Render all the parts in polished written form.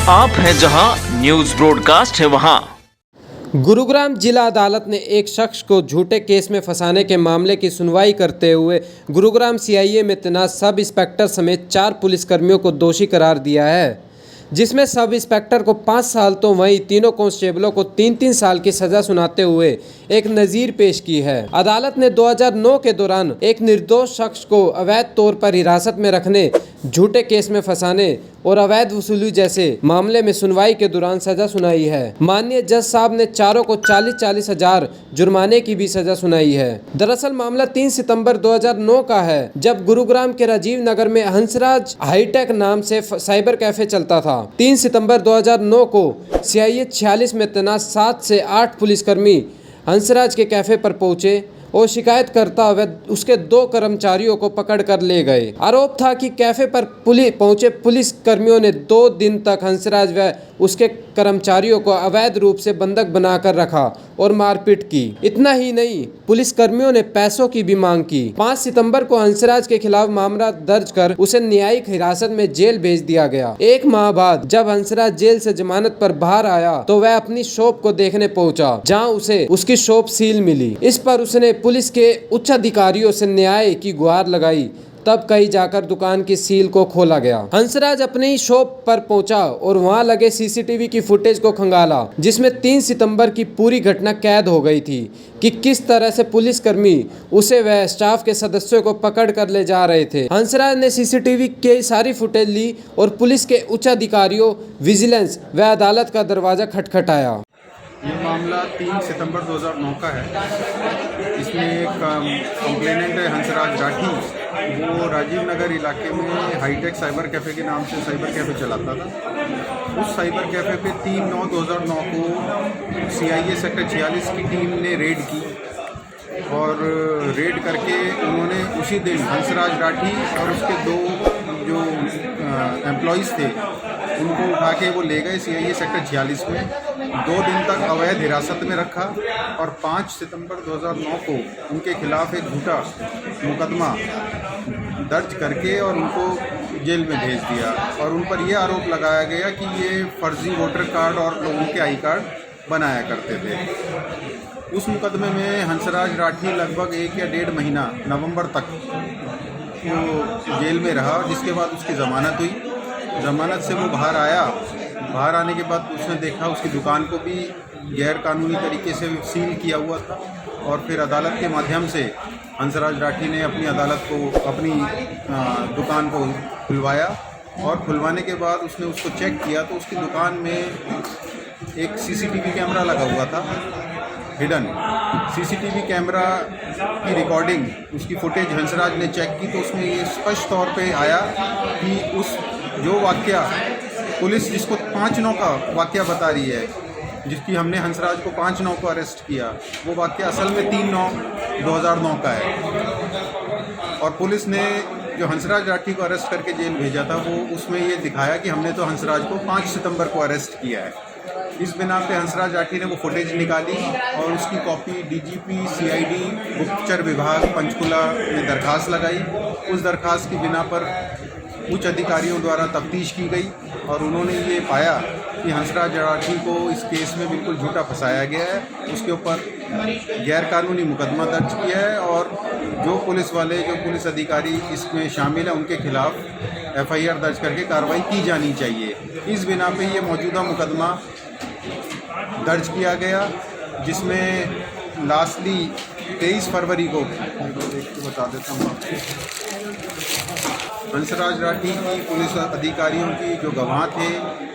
आप हैं जहां न्यूज ब्रॉडकास्ट है वहां। गुरुग्राम जिला अदालत ने एक शख्स को झूठे केस में फंसाने के मामले की सुनवाई करते हुए गुरुग्राम सीआईए में तैनात सब इंस्पेक्टर समेत 4 पुलिसकर्मियों को दोषी करार दिया है, जिसमें सब इंस्पेक्टर को 5 साल तो वहीं तीनों कांस्टेबलों को 3-3 साल की सजा सुनाते हुए एक नज़ीर पेश की है। अदालत ने 2009 के दौरान एक निर्दोष शख्स को अवैध तौर पर हिरासत में रखने, झूठे केस में फंसाने और अवैध वसूली जैसे मामले में सुनवाई के दौरान सजा सुनाई है। माननीय जज साहब ने चारों को 40-40 हजार जुर्माने की भी सजा सुनाई है। दरअसल मामला 3 सितंबर 2009 का है, जब गुरुग्राम के राजीव नगर में हंसराज हाईटेक नाम से साइबर कैफे चलता था। 3 सितंबर 2009 को सीआईए 46 में तैनात 7 से 8 पुलिसकर्मी हंसराज के कैफे पर पहुंचे और शिकायत करता हुए उसके 2 कर्मचारियों को पकड़ कर ले गए। आरोप था कि कैफे पर पहुंचे पुलिस कर्मियों ने 2 दिन तक हंसराज व उसके कर्मचारियों को अवैध रूप से बंधक बनाकर रखा और मारपीट की। इतना ही नहीं, पुलिस कर्मियों ने पैसों की भी मांग की। 5 सितंबर को हंसराज के खिलाफ मामला दर्ज कर उसे न्यायिक हिरासत में जेल भेज दिया गया। 1 माह बाद जब हंसराज जेल से जमानत पर बाहर आया तो वह अपनी शॉप को देखने पहुंचा, जहां उसे उसकी शॉप सील मिली। इस पर उसने पुलिस के उच्च अधिकारियों से न्याय की गुहार लगाई। तब कहीं जाकर दुकान की सील को खोला गया। हंसराज अपने ही शॉप पर पहुंचा और वहां लगे सीसीटीवी की फुटेज को खंगाला, जिसमें 3 सितंबर की पूरी घटना कैद हो गई थी कि किस तरह से पुलिसकर्मी उसे व स्टाफ के सदस्यों को पकड़ कर ले जा रहे थे। हंसराज ने सीसीटीवी की सारी फुटेज ली और पुलिस के उच्च अधिकारियों, विजिलेंस व अदालत का दरवाजा खटखटाया। ये मामला 3 सितंबर 2009 का है। इसमें एक कंप्लेनेंट है हंसराज राठी। वो राजीव नगर इलाके में हाईटेक साइबर कैफ़े के नाम से साइबर कैफ़े चलाता था। उस साइबर कैफ़े पे 3/9/2009 को सीआईए सेक्टर 46 की टीम ने रेड की और रेड करके उन्होंने उसी दिन हंसराज राठी और उसके 2 जो एम्प्लॉइज़ थे उनको उठा के वो ले गए सीआईए सेक्टर 46 में। 2 दिन तक अवैध हिरासत में रखा और 5 सितंबर 2009 को उनके खिलाफ एक झूठा मुकदमा दर्ज करके और उनको जेल में भेज दिया। और उन पर यह आरोप लगाया गया कि ये फर्जी वोटर कार्ड और लोगों के आई कार्ड बनाया करते थे। उस मुकदमे में हंसराज राठी लगभग 1 या 1.5 महीना नवंबर तक वो जेल में रहा, जिसके बाद उसकी ज़मानत हुई। ज़मानत से वो बाहर आया। बाहर आने के बाद उसने देखा उसकी दुकान को भी गैर कानूनी तरीके से सील किया हुआ था और फिर अदालत के माध्यम से हंसराज राठी ने अपनी दुकान को खुलवाया और खुलवाने के बाद उसने उसको चेक किया तो उसकी दुकान में एक सीसीटीवी कैमरा लगा हुआ था, हिडन सीसीटीवी कैमरा की रिकॉर्डिंग, उसकी फुटेज हंसराज ने चेक की तो उसमें ये स्पष्ट तौर पे आया कि उस जो वाकया पुलिस जिसको 5/9 का वाकया बता रही है, जिसकी हमने हंसराज को 5/9 को अरेस्ट किया, वो वाकया असल में 3/9/2009 का है। और पुलिस ने जो हंसराज राठी को अरेस्ट करके जेल भेजा था वो उसमें ये दिखाया कि हमने तो हंसराज को 5 सितंबर को अरेस्ट किया है। इस बिना पे हंसराज राठी ने वो फुटेज निकाली और उसकी कॉपी डीजीपी सीआईडी गुप्तचर विभाग पंचकुला में दरखास्त लगाई। उस दरखास्त की बिना पर उच्च अधिकारियों द्वारा तफ्तीश की गई और उन्होंने ये पाया कि हंसराज राठी को इस केस में बिल्कुल झूठा फंसाया गया है। उसके ऊपर गैरकानूनी मुकदमा दर्ज किया है और जो पुलिस अधिकारी इसमें शामिल हैं उनके खिलाफ एफआईआर दर्ज करके कार्रवाई की जानी चाहिए। इस बिना पे ये मौजूदा मुकदमा दर्ज किया गया, जिसमें लास्टली 23 फरवरी को बता देता हूँ हंसराज राठी की पुलिस अधिकारियों की जो गवाह थे,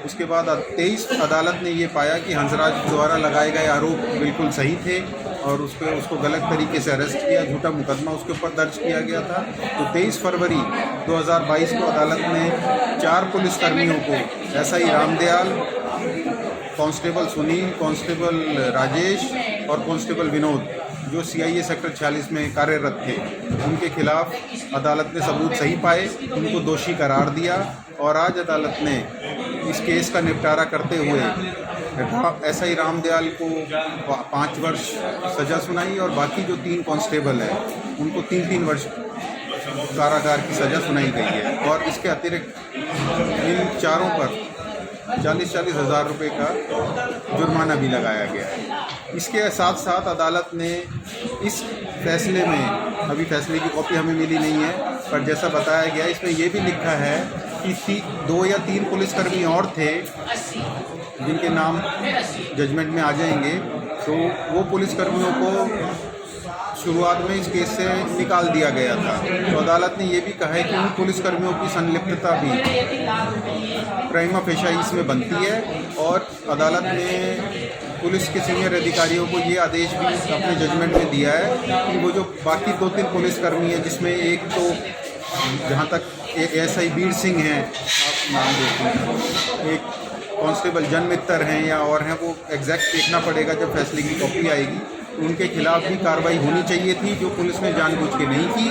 उसके बाद 23 अदालत ने ये पाया कि हंसराज द्वारा लगाए गए आरोप बिल्कुल सही थे और उसको गलत तरीके से अरेस्ट किया, झूठा मुकदमा उसके ऊपर दर्ज किया गया था। तो 23 फरवरी 2022 को अदालत ने 4 पुलिसकर्मियों को SI Ramdayal, constable Sunil, constable Rajesh और कांस्टेबल विनोद, जो सीआईए सेक्टर 46 में कार्यरत थे, उनके खिलाफ अदालत ने सबूत सही पाए, उनको दोषी करार दिया और आज अदालत ने इस केस का निपटारा करते हुए एसआई रामदयाल को 5 वर्ष सज़ा सुनाई और बाकी जो 3 कांस्टेबल हैं उनको 3-3 वर्ष कारागार की सज़ा सुनाई गई है। और इसके अतिरिक्त इन चारों पर 40-40 हज़ार रुपये का जुर्माना भी लगाया गया है। इसके साथ साथ अदालत ने इस फैसले में, अभी फैसले की कॉपी हमें मिली नहीं है, पर जैसा बताया गया इसमें ये भी लिखा है कि 2 या 3 पुलिसकर्मी और थे जिनके नाम जजमेंट में आ जाएंगे, तो वो पुलिसकर्मियों को शुरुआत में इस केस से निकाल दिया गया था। तो अदालत ने ये भी कहा है कि उन पुलिसकर्मियों की संलिप्तता भी प्राइमा फेशिया इसमें बनती है, और अदालत ने पुलिस के सीनियर अधिकारियों को ये आदेश भी अपने जजमेंट में दिया है कि वो जो बाकी 2-3 पुलिसकर्मी हैं, जिसमें एक तो जहाँ तक एएसआई वीर सिंह हैं, आप नाम देखते हैं, एक कांस्टेबल जन मित्तर हैं या और हैं, वो एग्जैक्ट देखना पड़ेगा जब फैसले की कॉपी आएगी। उनके खिलाफ भी कार्रवाई होनी चाहिए थी, जो पुलिस ने जानबूझ के नहीं की।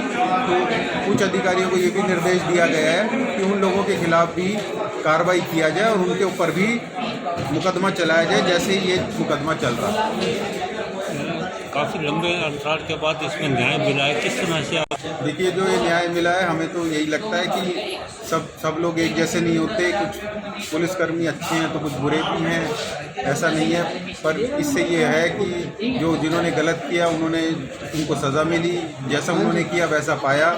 तो कुछ अधिकारियों को ये भी निर्देश दिया गया है कि उन लोगों के खिलाफ भी कार्रवाई किया जाए और उनके ऊपर भी मुकदमा चलाया जाए, जैसे ये मुकदमा चल रहा है। काफ़ी लंबे अंतराल के बाद इसमें न्याय मिला है, किस तरह से आप? देखिए, जो ये न्याय मिला है, हमें तो यही लगता है कि सब लोग एक जैसे नहीं होते। कुछ पुलिसकर्मी अच्छे हैं तो कुछ बुरे भी हैं, ऐसा नहीं है। पर इससे ये है कि जो जिन्होंने गलत किया उनको सज़ा मिली, जैसा उन्होंने किया वैसा पाया,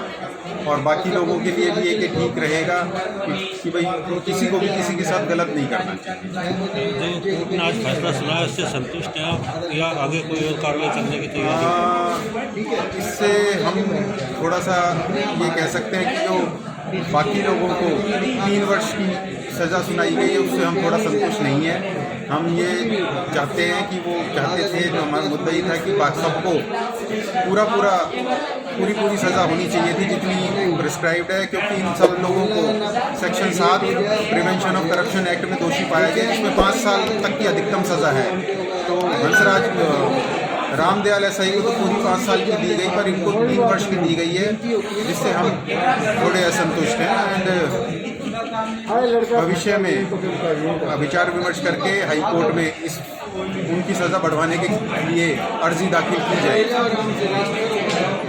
और बाकी लोगों के लिए भी एक ठीक रहेगा कि भाई किसी को भी किसी के साथ गलत नहीं करना चाहिए। जो कोर्ट ने आज फैसला सुना है उससे संतुष्ट हैं आप, या आगे कोई और कार्रवाई करने की तैयारी? इससे हम थोड़ा सा ये कह सकते हैं कि जो बाकी लोगों को 3 वर्ष की सज़ा सुनाई गई है, उससे हम थोड़ा संतुष्ट नहीं है। हम ये चाहते हैं कि वो चाहते थे, जो हमारा मुद्दा ही था कि सबको पूरी सज़ा होनी चाहिए थी जितनी प्रिस्क्राइब्ड है, क्योंकि इन सब लोगों को section 7 prevention of corruption act में दोषी पाया गया, जिसमें 5 साल तक की अधिकतम सज़ा है। तो हंसराज रामदयाल एसआई को तो पूरी 5 साल की दी गई, पर इनको 3 वर्ष की दी गई है, जिससे हम थोड़े असंतुष्ट हैं। एंड भविष्य में विचार विमर्श करके हाई कोर्ट में उनकी सज़ा बढ़वाने के लिए अर्जी दाखिल की जाएगी।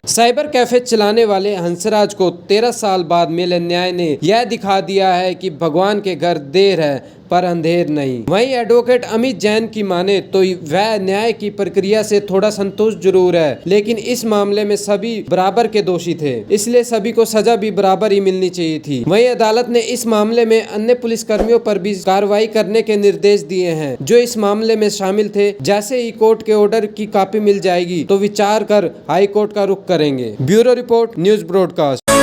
साइबर कैफे चलाने वाले हंसराज को 13 साल बाद मिले न्याय ने यह दिखा दिया है कि भगवान के घर देर है पर अंधेर नहीं। वहीं एडवोकेट अमित जैन की माने तो वह न्याय की प्रक्रिया से थोड़ा संतुष्ट जरूर है, लेकिन इस मामले में सभी बराबर के दोषी थे, इसलिए सभी को सजा भी बराबर ही मिलनी चाहिए थी। वहीं अदालत ने इस मामले में अन्य पुलिसकर्मियों पर भी कार्रवाई करने के निर्देश दिए हैं जो इस मामले में शामिल थे। जैसे ही कोर्ट के ऑर्डर की कॉपी मिल जाएगी तो विचार कर हाई कोर्ट का रुख करेंगे। Bureau report, news broadcast.